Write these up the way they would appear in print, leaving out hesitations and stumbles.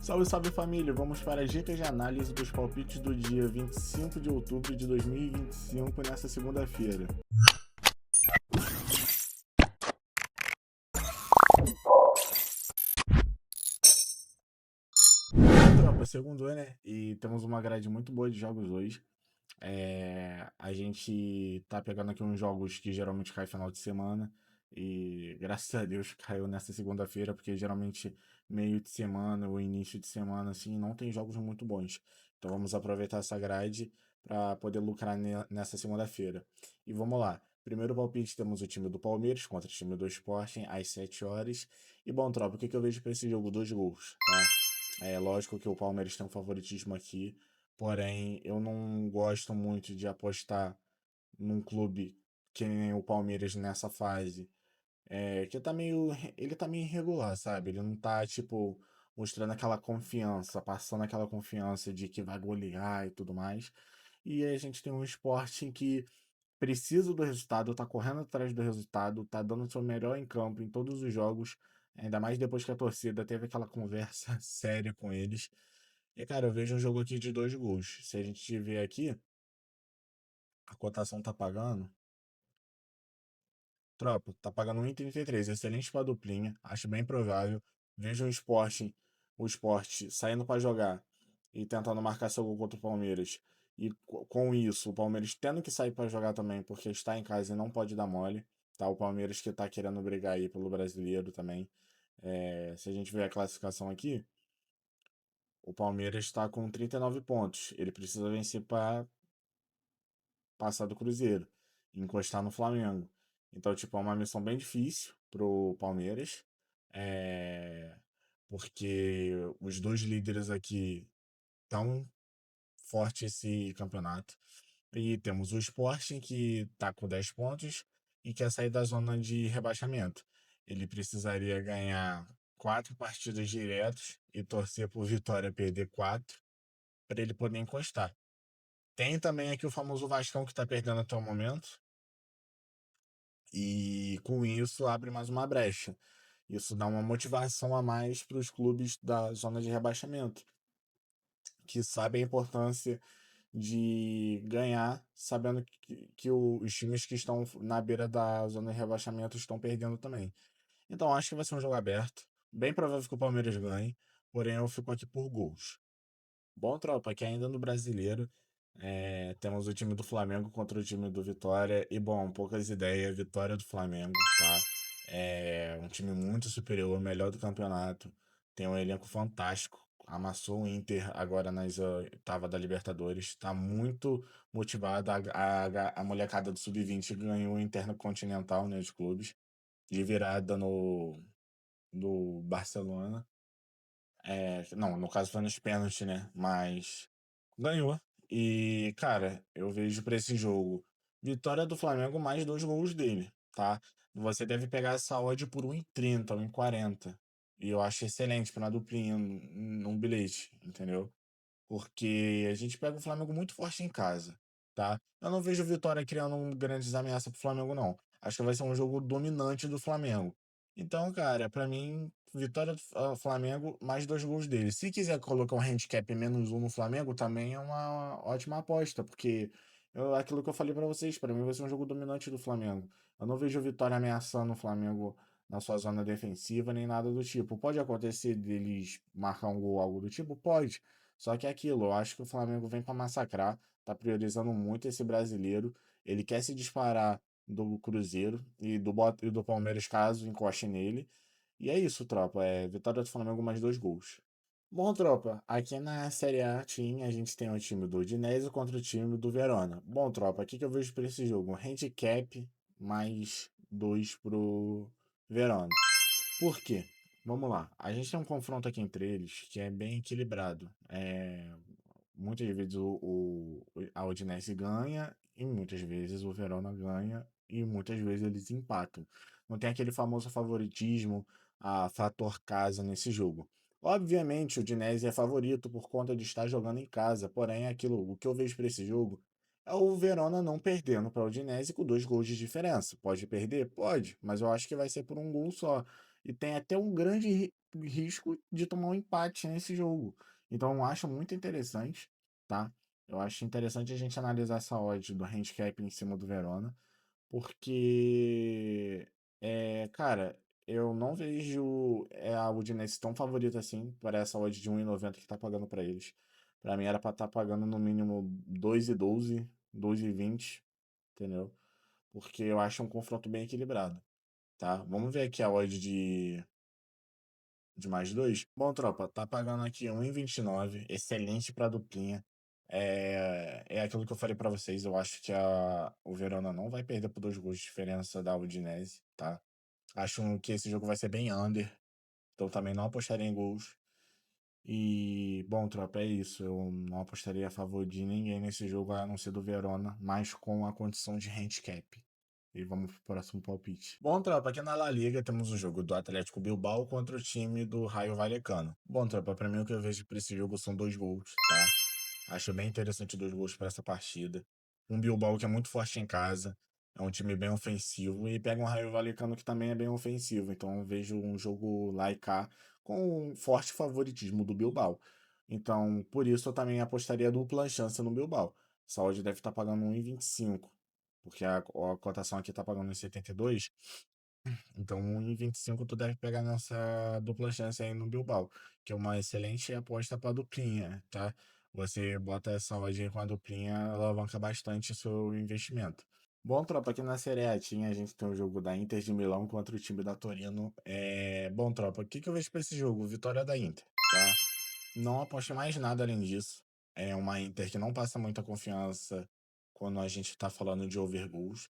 Salve, salve família! Vamos para as dicas de análise dos palpites do dia 25 de outubro de 2025 nessa segunda-feira. Bom, tropa, segundo, né? E temos uma grade muito boa de jogos hoje. A gente tá pegando aqui uns jogos que geralmente caem final de semana. E graças a Deus caiu nessa segunda-feira, porque geralmente meio de semana ou início de semana, assim, não tem jogos muito bons. Então vamos aproveitar essa grade para poder lucrar nessa segunda-feira. E vamos lá. Primeiro palpite temos o time do Palmeiras contra o time do Sporting às 7 horas. E bom, tropa, o que eu vejo para esse jogo? Dois gols, tá? É lógico que o Palmeiras tem um favoritismo aqui, porém eu não gosto muito de apostar num clube que nem o Palmeiras nessa fase. Que tá meio. Ele tá meio irregular, sabe? Ele não tá, tipo, mostrando aquela confiança, passando aquela confiança de que vai golear e tudo mais. E aí a gente tem um esporte que precisa do resultado, tá correndo atrás do resultado, tá dando o seu melhor em campo em todos os jogos, ainda mais depois que a torcida teve aquela conversa séria com eles. E, cara, eu vejo um jogo aqui de dois gols. Se a gente ver aqui, a cotação tá pagando. Tropa, tá pagando 1,33. Excelente pra duplinha. Acho bem provável. Vejo o esporte saindo pra jogar e tentando marcar seu gol contra o Palmeiras. E com isso, o Palmeiras tendo que sair pra jogar também, porque está em casa e não pode dar mole. Tá? O Palmeiras que tá querendo brigar aí pelo brasileiro também. Se a gente ver a classificação aqui, o Palmeiras está com 39 pontos. Ele precisa vencer para passar do Cruzeiro, e encostar no Flamengo. Então, tipo, é uma missão bem difícil pro Palmeiras, é, porque os dois líderes aqui estão forte esse campeonato. E temos o Sporting, que tá com 10 pontos e quer sair da zona de rebaixamento. Ele precisaria ganhar 4 partidas diretas e torcer por Vitória perder 4 para ele poder encostar. Tem também aqui o famoso Vascão que tá perdendo até o momento. E com isso abre mais uma brecha. Isso dá uma motivação a mais para os clubes da zona de rebaixamento, que sabem a importância de ganhar, sabendo que os times que estão na beira da zona de rebaixamento estão perdendo também. Então acho que vai ser um jogo aberto. Bem provável que o Palmeiras ganhe, porém eu fico aqui por gols. Bom, tropa, aqui ainda no Brasileiro, temos o time do Flamengo contra o time do Vitória. E, bom, poucas ideias, vitória do Flamengo, tá? É um time muito superior, melhor do campeonato. Tem um elenco fantástico. Amassou o Inter agora nas oitavas da Libertadores. Tá muito motivado. A molecada do Sub-20 ganhou o Intercontinental, né, de clubes. De virada no Barcelona. Não, no caso foi nos pênaltis, né? Mas ganhou. E, cara, eu vejo pra esse jogo vitória do Flamengo mais dois gols dele, tá? Você deve pegar essa odd por 1,30, 1,40. E eu acho excelente pra uma duplinha num bilhete, entendeu? Porque a gente pega o Flamengo muito forte em casa, tá? Eu não vejo o Vitória criando grandes ameaças pro Flamengo, não. Acho que vai ser um jogo dominante do Flamengo. Então, cara, pra mim, vitória do Flamengo, mais dois gols dele. Se quiser colocar um handicap -1 no Flamengo, também é uma ótima aposta, porque aquilo que eu falei pra vocês, pra mim vai ser um jogo dominante do Flamengo. Eu não vejo o Vitória ameaçando o Flamengo na sua zona defensiva, nem nada do tipo. Pode acontecer deles marcar um gol, algo do tipo? Pode. Só que é aquilo, eu acho que o Flamengo vem para massacrar, tá priorizando muito esse brasileiro. Ele quer se disparar do Cruzeiro e do Palmeiras caso encoste nele. E é isso, tropa. Vitória do Flamengo mais dois gols. Bom, tropa, aqui na Série A a gente tem o time do Udinese contra o time do Verona. Bom, tropa, o que eu vejo para esse jogo? Um handicap mais dois pro Verona. Por quê? Vamos lá. A gente tem um confronto aqui entre eles que é bem equilibrado. Muitas vezes a Udinese ganha e muitas vezes o Verona ganha e muitas vezes eles empatam. Não tem aquele famoso favoritismo, a fator casa nesse jogo. Obviamente, o Udinese é favorito por conta de estar jogando em casa, porém, o que eu vejo para esse jogo é o Verona não perdendo para o Udinese com dois gols de diferença. Pode perder? Pode, mas eu acho que vai ser por um gol só. e tem até um grande risco de tomar um empate nesse jogo. Então eu acho muito interessante, tá? Eu acho interessante a gente analisar essa odd do handicap em cima do Verona, porque, cara, eu não vejo a Udinese tão favorita assim para essa odd de 1,90 que tá pagando para eles. Para mim era para estar pagando no mínimo 2,12, 2,20, entendeu? Porque eu acho um confronto bem equilibrado, tá? Vamos ver aqui a odd de mais dois. Bom, tropa, tá pagando aqui 1,29, excelente para duplinha. É aquilo que eu falei para vocês. Eu acho que o Verona não vai perder por 2 gols de diferença da Udinese, tá? Acho que esse jogo vai ser bem under, então também não apostaria em gols. E, bom, tropa, é isso. Eu não apostaria a favor de ninguém nesse jogo, a não ser do Verona, mas com a condição de handicap. E vamos pro próximo palpite. Bom, tropa, aqui na La Liga temos o jogo do Atlético Bilbao contra o time do Raio Vallecano. Bom, tropa, pra mim o que eu vejo pra esse jogo são 2 gols, tá? Acho bem interessante 2 gols para essa partida. Um Bilbao que é muito forte em casa, é um time bem ofensivo, e pega um Raio Vallecano que também é bem ofensivo. Então eu vejo um jogo lá e cá com um forte favoritismo do Bilbao. Então, por isso eu também apostaria dupla chance no Bilbao. Essa odd deve estar pagando 1,25, porque a cotação aqui está pagando 1,72. Então, 1,25 tu deve pegar nessa dupla chance aí no Bilbao, que é uma excelente aposta para duplinha, tá? Você bota essa odd aí com a duplinha, alavanca bastante o seu investimento. Bom, tropa, aqui na Serie A tinha, a gente tem o jogo da Inter de Milão contra o time da Torino. Bom, tropa, o que que eu vejo pra esse jogo? Vitória da Inter, tá? Não aposto em mais nada além disso. É uma Inter que não passa muita confiança quando a gente tá falando de over goals.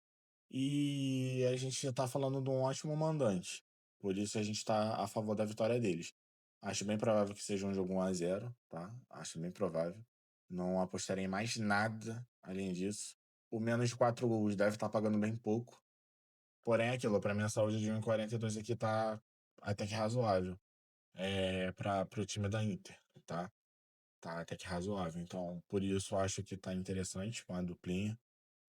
E a gente já tá falando de um ótimo mandante. Por isso a gente tá a favor da vitória deles. Acho bem provável que seja um jogo 1-0, tá? Acho bem provável. Não apostarei em mais nada além disso. O menos de 4 gols deve estar pagando bem pouco. Porém, é aquilo, pra mim a saúde de 1,42 aqui tá até que razoável. Para o time da Inter, tá? Tá até que razoável. Então, por isso eu acho que tá interessante com a duplinha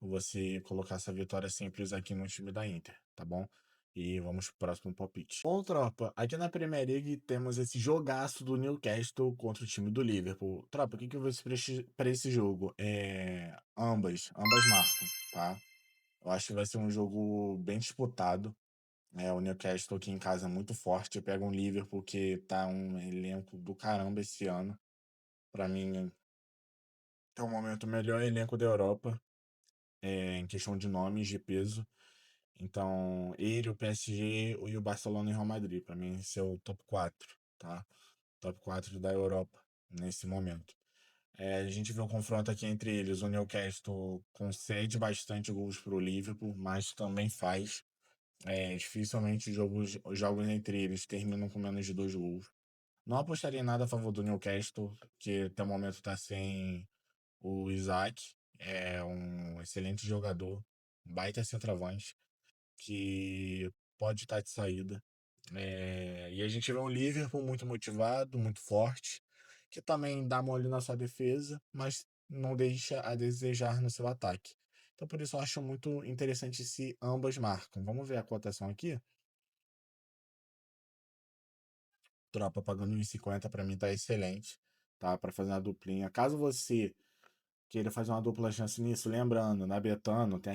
você colocar essa vitória simples aqui no time da Inter, tá bom? E vamos pro próximo palpite. Bom, tropa, aqui na Premier League temos esse jogaço do Newcastle contra o time do Liverpool. Tropa, o que que eu vejo pra esse jogo? Ambas marcam, tá? Eu acho que vai ser um jogo bem disputado. O Newcastle aqui em casa é muito forte. Pega um Liverpool que tá um elenco do caramba esse ano. Pra mim, é o momento melhor elenco da Europa, em questão de nomes, de peso. Então, ele, o PSG e o Barcelona e o Real Madrid, para mim, esse é o top 4, tá? Top 4 da Europa nesse momento. A gente vê um confronto aqui entre eles. O Newcastle concede bastante gols para o Liverpool, mas também faz. Dificilmente os jogos entre eles terminam com menos de 2 gols. Não apostaria em nada a favor do Newcastle, que até o momento está sem o Isaac. É um excelente jogador, baita centroavante que pode estar de saída. E a gente vê um Liverpool muito motivado, muito forte, que também dá mole na sua defesa, mas não deixa a desejar no seu ataque. Então, por isso, eu acho muito interessante se ambas marcam. Vamos ver a cotação aqui. Tropa pagando 1,50 para mim tá excelente, tá? Para fazer uma duplinha. Caso você queira fazer uma dupla chance nisso, lembrando, na Betano tem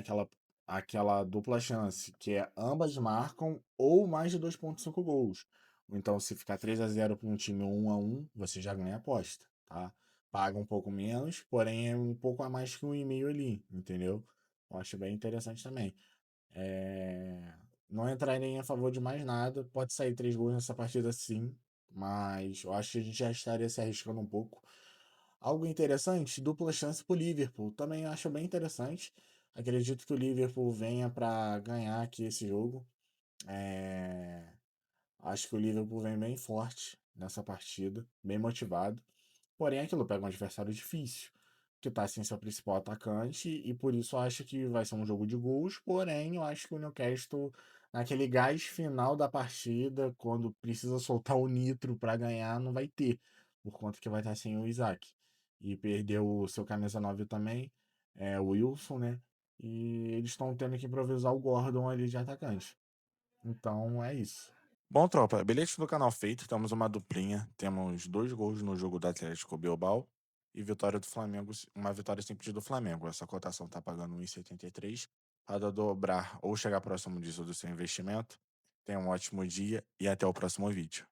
aquela dupla chance, que é ambas marcam ou mais de 2,5 gols. Então, se ficar 3-0 para um time ou 1-1, você já ganha a aposta, tá? Paga um pouco menos, porém é um pouco a mais que 1,5 ali, entendeu? Eu acho bem interessante também. É, Não entrarei a favor de mais nada. Pode sair 3 gols nessa partida sim, mas eu acho que a gente já estaria se arriscando um pouco. Algo interessante, dupla chance pro Liverpool. Também acho bem interessante. Acredito que o Liverpool venha para ganhar aqui esse jogo. É, Acho que o Liverpool vem bem forte nessa partida, bem motivado. Porém, aquilo pega um adversário difícil, que tá sem seu principal atacante, e por isso eu acho que vai ser um jogo de gols. Porém, eu acho que o Newcastle, naquele gás final da partida, quando precisa soltar o nitro para ganhar, não vai ter, por conta que vai estar sem o Isaac. E perdeu o seu camisa 9 também, o Wilson, né? E eles estão tendo que improvisar o Gordon ali de atacante. Então é isso. Bom, tropa, bilhete do canal feito, temos uma duplinha, temos 2 gols no jogo do Atlético Bilbao e vitória do Flamengo, uma vitória simples do Flamengo. Essa cotação tá pagando 1,73. Para dobrar ou chegar próximo disso do seu investimento, tenha um ótimo dia e até o próximo vídeo.